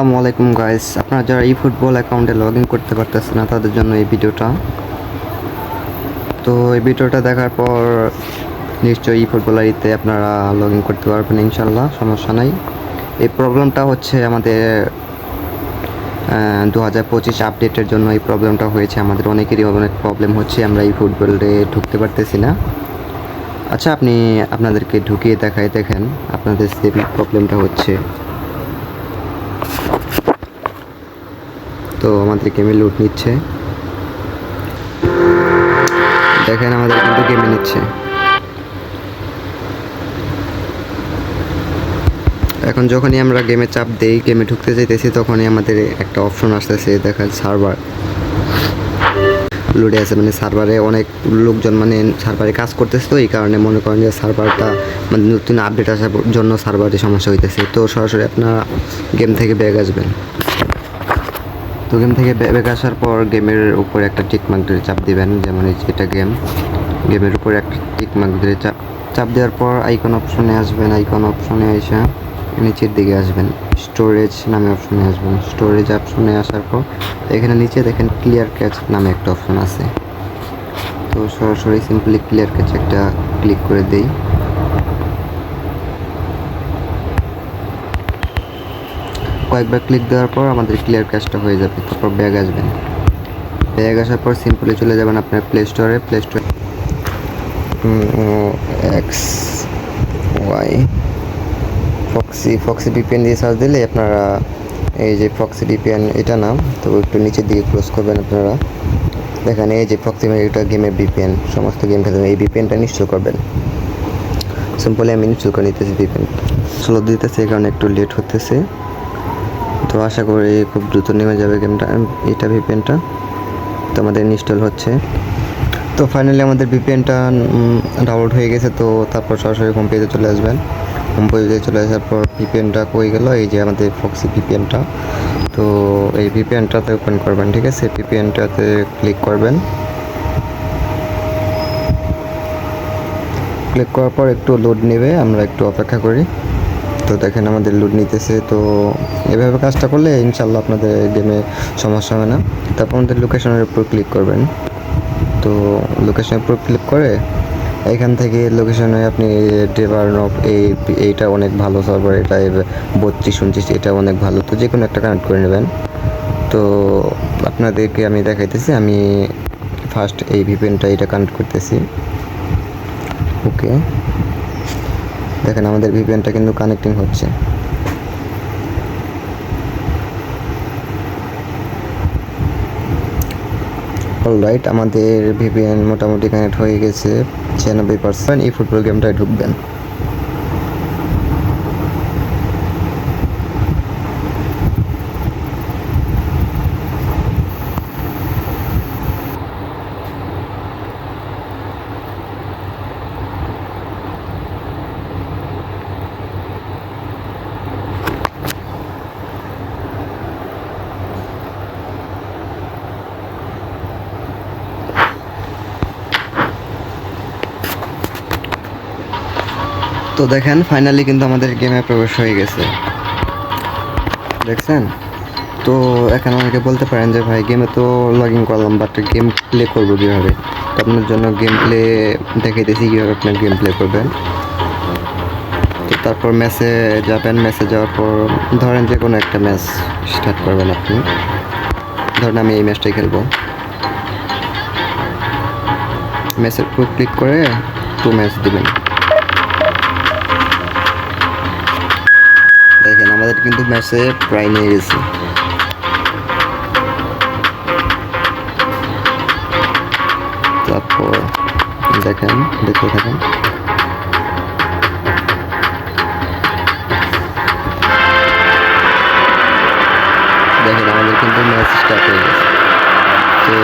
আসসালামু আলাইকুম গাইস, আপনারা যারা এই ফুটবল অ্যাকাউন্টে লগ ইন করতে পারতেছেন না তাদের জন্য এই ভিডিওটা। তো এই ভিডিওটা দেখার পর নিশ্চয়ই এই ফুটবলারিতে আপনারা লগ ইন করতে পারবেন ইনশাল্লাহ, সমস্যা নাই। এই প্রবলেমটা হচ্ছে আমাদের 2025 আপডেটের জন্য এই প্রবলেমটা হয়েছে। আমাদের অনেকেরই অনেক প্রবলেম হচ্ছে, আমরা এই ফুটবলে ঢুকতে পারতেছি না। আচ্ছা, আপনাদেরকে ঢুকিয়ে দেখেন আপনাদের সেম প্রবলেমটা হচ্ছে। তো আমাদের গেমে লুট নিচ্ছে, দেখেন আমাদের কিন্তু গেমে নিচ্ছে। এখন যখনই আমরা গেমে চাপ দেই, গেমে ঢুকতে চাইতেছি, তখনই আমাদের একটা অপশন আসতেছে, দেখা সার্ভার লোডে আছে। মানে সার্ভারে অনেক লোকজন মানে সার্ভারে কাজ করতেছে, তো এই কারণে মনে করেন যে সার্ভারটা মানে নতুন আপডেট আসার জন্য সার্ভারে সমস্যা হইতেছে। তো সরাসরি আপনারা গেম থেকে ব্যাক আসবেন। তো গেম থেকে ব্যাক আসার পর গেমের উপরে একটা টিক মার্ক ধরে চাপ দিবেন, যেমন এটা গেমের উপরে একটা টিক মার্ক ধরে চাপ দেওয়ার পর আইকন অপশনে আসবেন। আইকন অপশনে এসে নিচের দিকে আসবেন, স্টোরেজ নামে অপশনে আসবেন। স্টোরেজ অপশনে আসার পর এখানে নিচে দেখেন ক্লিয়ার ক্যাচ নামে একটা অপশন আছে। তো সরাসরি সিম্পলি ক্লিয়ার ক্যাচ একটা ক্লিক করে দেই। কয়েকবার ক্লিক দেওয়ার পর আমাদের ক্লিয়ার ক্যাচটা হয়ে যাবে। তারপর ব্যাগ আসবেন। ব্যাগ আসার পর সিম্পলি চলে যাবেন আপনার প্লে স্টোরে। এক্স ওয়াই ফক্সি ভিপিএন দিয়ে সার্চ দিলে আপনারা এই যে ফক্সি ভিপিএন এটা নাম, তো একটু নিচের দিকে ক্লোজ করবেন। আপনারা দেখেন এই যে ফক্সি, এটা গেমের ভিপিএন, সমস্ত গেম খেলবেন এই ভিপিএনটা ইনস্টল করবেন। সিম্পলি আমি ইনস্টল করে নিতেছি ভিপিএন, স্লো দিতেছে, এই কারণে একটু লেট হতেছে। তো আশা করি খুব দ্রুত নেমে যাবে গেমটা, এটা ভিপিএনটা। তো আমাদের ইনস্টল হচ্ছে। তো ফাইনালি আমাদের ভিপিএনটা ডাউনলোড হয়ে গেছে। তো তারপর সরাসরি হোম পেজে চলে আসবেন। হোম পেজে চলে আসার পর ভিপিএনটা কই গেল, এই যে আমাদের ফক্সি ভিপিএনটা। তো এই ভিপিএনটাতে ওপেন করবেন, ঠিক আছে। ভিপিএনটাতে ক্লিক করবেন। ক্লিক করার পর একটু লোড নেবে, আমরা একটু অপেক্ষা করি। তো দেখেন আমাদের লোড নিতেছে। তো এভাবে কাজটা করলে ইনশাল্লাহ আপনাদের গেমে সমস্যা হবে না। তারপর আমাদের লোকেশনের উপর ক্লিক করবেন। তো লোকেশনের উপর ক্লিক করে এখান থেকে লোকেশনে আপনি ডেভারনপ এইটা অনেক ভালো সার্ভার, এটা 32 29 এটা অনেক ভালো। তো যে কোনো একটা কানেক্ট করে নেবেন। তো আপনাদেরকে আমি দেখাইতেছি, আমি ফার্স্ট এই ভিপিএনটা এটা কানেক্ট করতেছি। ওকে, দেখেন আমাদের ভিপিএনটা কিন্তু কানেক্টিং হচ্ছে। অলরাইট, আমাদের ভিপিএন মোটামুটি কানেক্ট হয়ে গেছে 96%। এই ফুটবল গেমটায় ঢুকবেন। তো দেখেন ফাইনালি কিন্তু আমাদের গেমে প্রবেশ হয়ে গেছে, দেখছেন। তো এখন অনেকে বলতে পারেন যে ভাই গেমে তো লগ ইন করলাম, বাট গেম প্লে করবো কীভাবে? তো আপনার জন্য গেম প্লে দেখাইতেছি কীভাবে আপনার গেম প্লে করবেন। তো তারপর ম্যাচে যাবেন। ম্যাচে যাওয়ার পর ধরেন যে কোনো একটা ম্যাচ স্টার্ট করবেন আপনি। ধরেন আমি এই ম্যাচটাই খেলবো। ম্যাচের উপর ক্লিক করে টু ম্যাচ দিবেন। দেখেন আমাদের কিন্তু ম্যাচে প্রায় নিয়ে গেছে। তারপর দেখেন, দেখতে থাকেন। দেখেন আমাদের কিন্তু ম্যাচ স্টার্ট হয়ে গেছে। তো